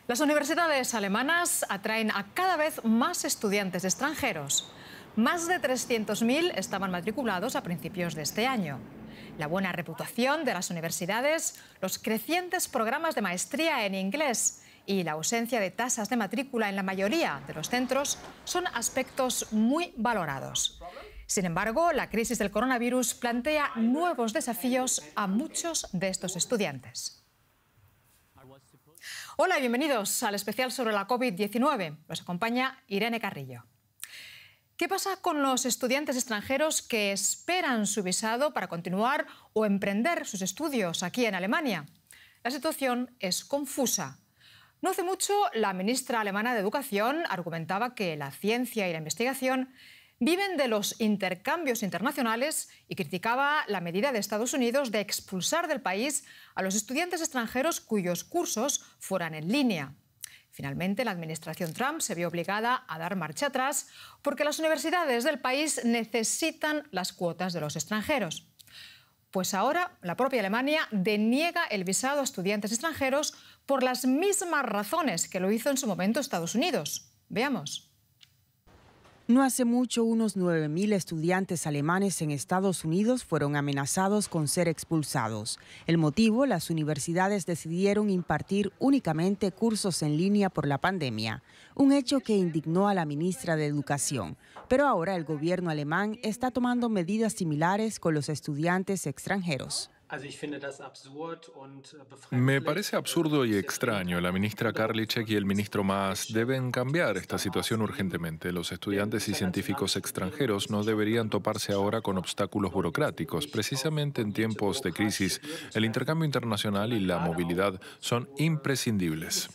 Las universidades alemanas atraen a cada vez más estudiantes extranjeros. Más de 300.000 estaban matriculados a principios de este año. La buena reputación de las universidades, los crecientes programas de maestría en inglés y la ausencia de tasas de matrícula en la mayoría de los centros son aspectos muy valorados. Sin embargo, la crisis del coronavirus plantea nuevos desafíos a muchos de estos estudiantes. Hola y bienvenidos al especial sobre la COVID-19. Los acompaña Irene Carrillo. ¿Qué pasa con los estudiantes extranjeros que esperan su visado para continuar o emprender sus estudios aquí en Alemania? La situación es confusa. No hace mucho, la ministra alemana de Educación argumentaba que la ciencia y la investigación viven de los intercambios internacionales y criticaba la medida de Estados Unidos de expulsar del país a los estudiantes extranjeros cuyos cursos fueran en línea. Finalmente, la administración Trump se vio obligada a dar marcha atrás porque las universidades del país necesitan las cuotas de los extranjeros. Pues ahora la propia Alemania deniega el visado a estudiantes extranjeros por las mismas razones que lo hizo en su momento Estados Unidos. Veamos. No hace mucho, unos 9.000 estudiantes alemanes en Estados Unidos fueron amenazados con ser expulsados. El motivo, las universidades decidieron impartir únicamente cursos en línea por la pandemia, un hecho que indignó a la ministra de Educación. Pero ahora el gobierno alemán está tomando medidas similares con los estudiantes extranjeros. Me parece absurdo y extraño. La ministra Karliczek y el ministro Maas deben cambiar esta situación urgentemente. Los estudiantes y científicos extranjeros no deberían toparse ahora con obstáculos burocráticos. Precisamente en tiempos de crisis, el intercambio internacional y la movilidad son imprescindibles.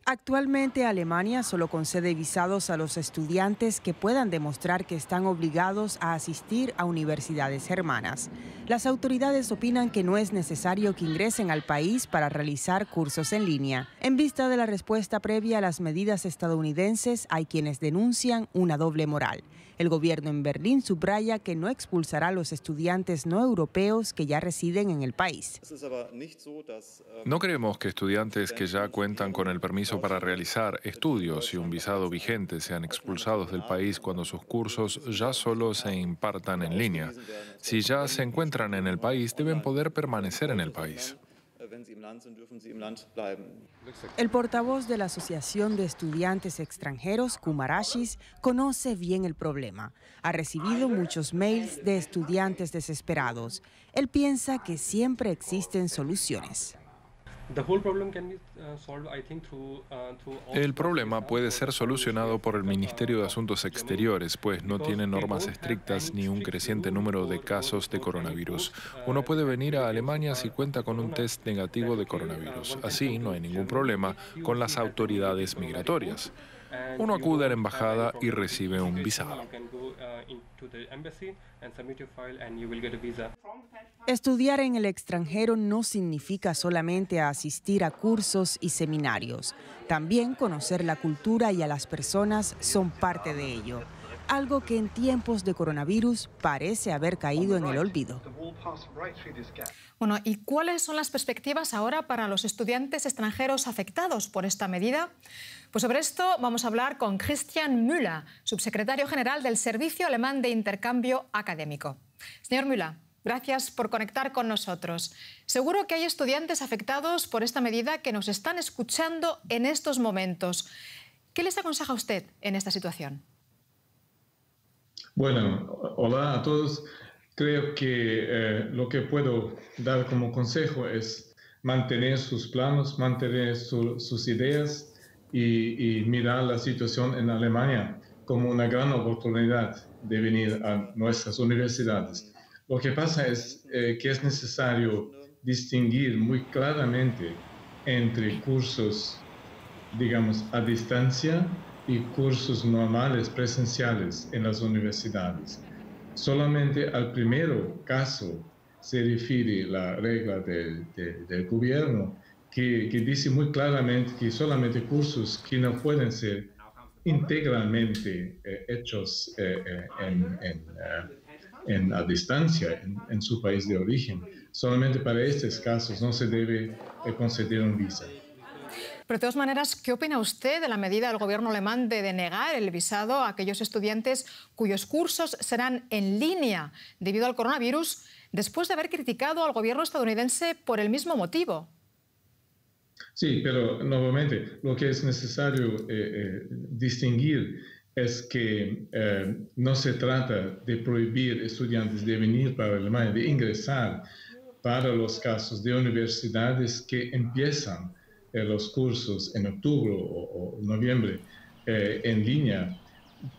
Actualmente Alemania solo concede visados a los estudiantes que puedan demostrar que están obligados a asistir a universidades hermanas. Las autoridades opinan que no es necesario que ingresen al país para realizar cursos en línea. En vista de la respuesta previa a las medidas estadounidenses, hay quienes denuncian una doble moral. El gobierno en Berlín subraya que no expulsará a los estudiantes no europeos que ya residen en el país. No creemos que estudiantes que ya cuentan con el permiso para realizar estudios y un visado vigente sean expulsados del país cuando sus cursos ya solo se impartan en línea. Si ya se encuentran en el país, deben poder permanecer en el país. El portavoz de la Asociación de Estudiantes Extranjeros, Kumarashis, conoce bien el problema. Ha recibido muchos mails de estudiantes desesperados. Él piensa que siempre existen soluciones. El problema puede ser solucionado por el Ministerio de Asuntos Exteriores, pues no tiene normas estrictas ni un creciente número de casos de coronavirus. Uno puede venir a Alemania si cuenta con un test negativo de coronavirus. Así no hay ningún problema con las autoridades migratorias. Uno acude a la embajada y recibe un visado. Estudiar en el extranjero no significa solamente asistir a cursos y seminarios. También conocer la cultura y a las personas son parte de ello. Algo que en tiempos de coronavirus parece haber caído en el olvido. Bueno, ¿y cuáles son las perspectivas ahora para los estudiantes extranjeros afectados por esta medida? Pues sobre esto vamos a hablar con Christian Müller, subsecretario general del Servicio Alemán de Intercambio Académico. Señor Müller, gracias por conectar con nosotros. Seguro que hay estudiantes afectados por esta medida que nos están escuchando en estos momentos. ¿Qué les aconseja usted en esta situación? Bueno, hola a todos. Creo que lo que puedo dar como consejo es mantener sus planos, mantener sus ideas y mirar la situación en Alemania como una gran oportunidad de venir a nuestras universidades. Lo que pasa es que es necesario distinguir muy claramente entre cursos, digamos, a distancia y cursos normales presenciales en las universidades. Solamente al primero caso se refiere la regla del gobierno que dice muy claramente que solamente cursos que no pueden ser integralmente hechos a distancia en su país de origen. Solamente para estos casos no se debe conceder un visa. Pero de todas maneras, ¿qué opina usted de la medida del gobierno alemán de denegar el visado a aquellos estudiantes cuyos cursos serán en línea debido al coronavirus, después de haber criticado al gobierno estadounidense por el mismo motivo? Sí, pero nuevamente lo que es necesario distinguir es que no se trata de prohibir estudiantes de venir para Alemania, de ingresar para los casos de universidades que empiezan los cursos en octubre o noviembre en línea,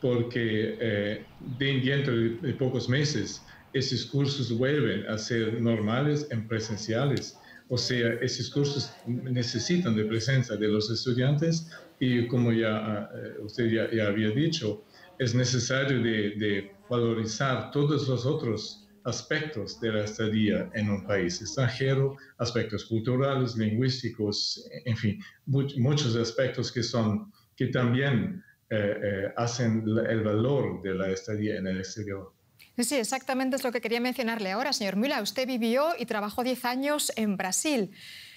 porque dentro de pocos meses esos cursos vuelven a ser normales en presenciales. O sea, esos cursos necesitan de presencia de los estudiantes y como ya usted ya había dicho, es necesario de valorizar todos los otros aspectos de la estadía en un país extranjero, aspectos culturales, lingüísticos, en fin, muchos aspectos que también hacen el valor de la estadía en el exterior. Sí, exactamente es lo que quería mencionarle ahora, señor Müller. Usted vivió y trabajó 10 años en Brasil,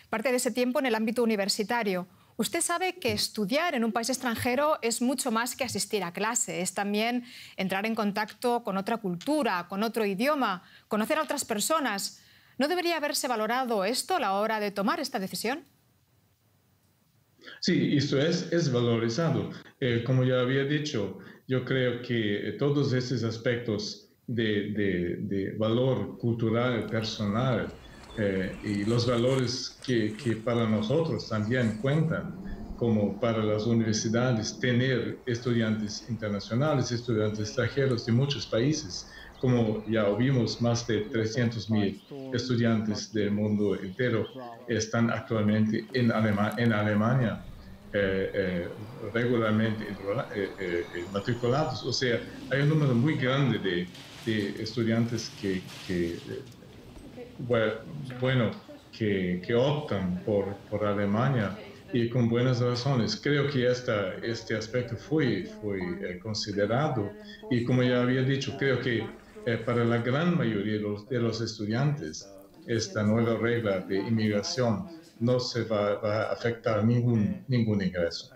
parte de ese tiempo en el ámbito universitario. Usted sabe que estudiar en un país extranjero es mucho más que asistir a clase, es también entrar en contacto con otra cultura, con otro idioma, conocer a otras personas. ¿No debería haberse valorado esto a la hora de tomar esta decisión? Sí, esto es valorizado. Como ya había dicho, yo creo que todos estos aspectos de valor cultural, personal, y los valores que para nosotros también cuentan, como para las universidades, tener estudiantes internacionales, estudiantes extranjeros de muchos países, como ya vimos, más de 300.000 estudiantes del mundo entero están actualmente en Alemania regularmente matriculados. O sea, hay un número muy grande de estudiantes que optan por Alemania y con buenas razones. Creo que este aspecto fue considerado y como ya había dicho, creo que para la gran mayoría de los estudiantes esta nueva regla de inmigración no se va a afectar ningún ingreso.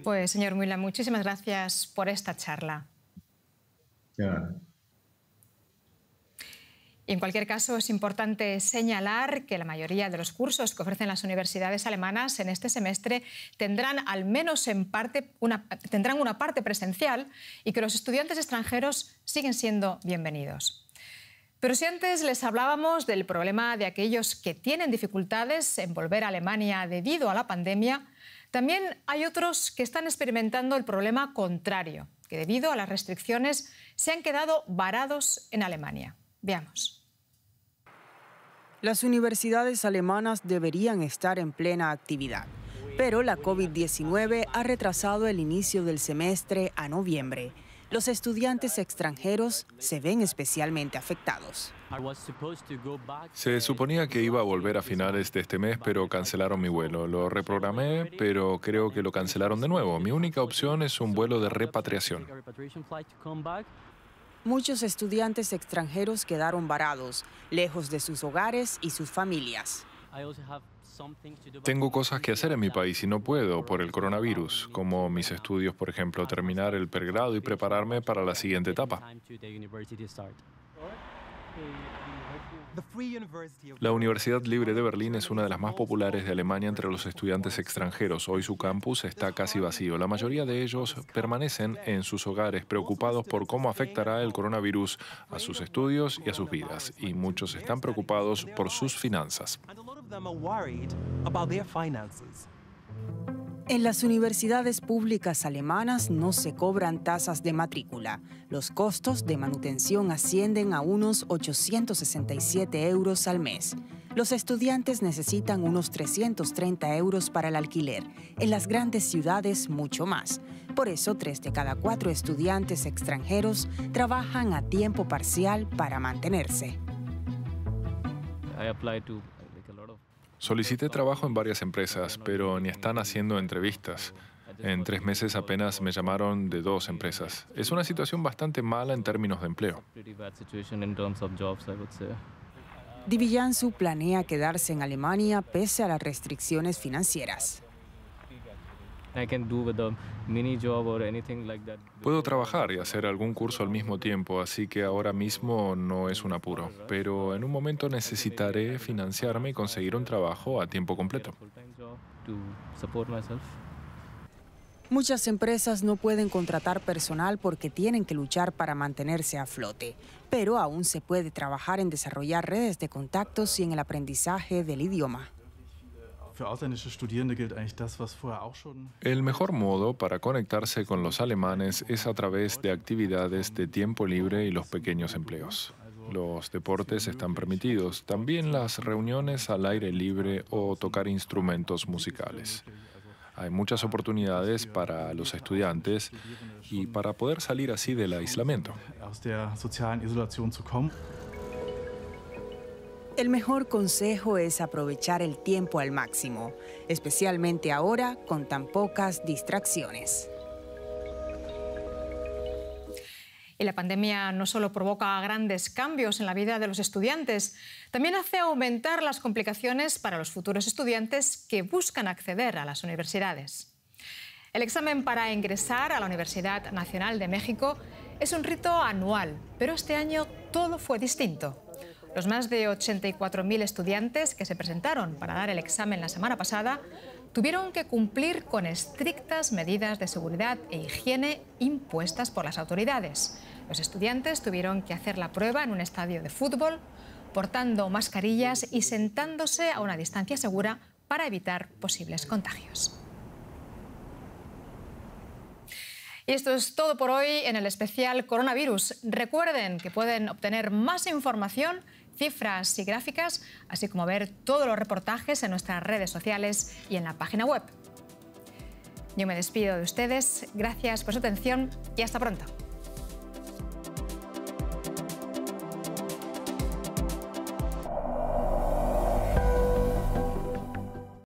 Pues, señor Müller, muchísimas gracias por esta charla. De nada. Y en cualquier caso, es importante señalar que la mayoría de los cursos que ofrecen las universidades alemanas en este semestre tendrán al menos en parte tendrán una parte presencial y que los estudiantes extranjeros siguen siendo bienvenidos. Pero si antes les hablábamos del problema de aquellos que tienen dificultades en volver a Alemania debido a la pandemia, también hay otros que están experimentando el problema contrario, que debido a las restricciones se han quedado varados en Alemania. Veamos. Las universidades alemanas deberían estar en plena actividad, pero la COVID-19 ha retrasado el inicio del semestre a noviembre. Los estudiantes extranjeros se ven especialmente afectados. Se suponía que iba a volver a finales de este mes, pero cancelaron mi vuelo. Lo reprogramé, pero creo que lo cancelaron de nuevo. Mi única opción es un vuelo de repatriación. Muchos estudiantes extranjeros quedaron varados, lejos de sus hogares y sus familias. Tengo cosas que hacer en mi país y no puedo por el coronavirus, como mis estudios, por ejemplo, terminar el pregrado y prepararme para la siguiente etapa. La Universidad Libre de Berlín es una de las más populares de Alemania entre los estudiantes extranjeros. Hoy su campus está casi vacío. La mayoría de ellos permanecen en sus hogares preocupados por cómo afectará el coronavirus a sus estudios y a sus vidas. Y muchos están preocupados por sus finanzas. En las universidades públicas alemanas no se cobran tasas de matrícula. Los costos de manutención ascienden a unos 867 € al mes. Los estudiantes necesitan unos 330 € para el alquiler. En las grandes ciudades, mucho más. Por eso, 3 de cada 4 estudiantes extranjeros trabajan a tiempo parcial para mantenerse. Solicité trabajo en varias empresas, pero ni están haciendo entrevistas. En 3 meses apenas me llamaron de 2 empresas. Es una situación bastante mala en términos de empleo. Diviyansu planea quedarse en Alemania pese a las restricciones financieras. Puedo trabajar y hacer algún curso al mismo tiempo, así que ahora mismo no es un apuro. Pero en un momento necesitaré financiarme y conseguir un trabajo a tiempo completo. Muchas empresas no pueden contratar personal porque tienen que luchar para mantenerse a flote, pero aún se puede trabajar en desarrollar redes de contactos y en el aprendizaje del idioma. El mejor modo para conectarse con los alemanes es a través de actividades de tiempo libre y los pequeños empleos. Los deportes están permitidos, también las reuniones al aire libre o tocar instrumentos musicales. Hay muchas oportunidades para los estudiantes y para poder salir así del aislamiento. El mejor consejo es aprovechar el tiempo al máximo, especialmente ahora con tan pocas distracciones. Y la pandemia no solo provoca grandes cambios en la vida de los estudiantes, también hace aumentar las complicaciones para los futuros estudiantes que buscan acceder a las universidades. El examen para ingresar a la Universidad Nacional de México es un rito anual, pero este año todo fue distinto. Los más de 84.000 estudiantes que se presentaron para dar el examen la semana pasada tuvieron que cumplir con estrictas medidas de seguridad e higiene impuestas por las autoridades. Los estudiantes tuvieron que hacer la prueba en un estadio de fútbol, portando mascarillas y sentándose a una distancia segura para evitar posibles contagios. Y esto es todo por hoy en el especial Coronavirus. Recuerden que pueden obtener más información, cifras y gráficas, así como ver todos los reportajes en nuestras redes sociales y en la página web. Yo me despido de ustedes, gracias por su atención y hasta pronto.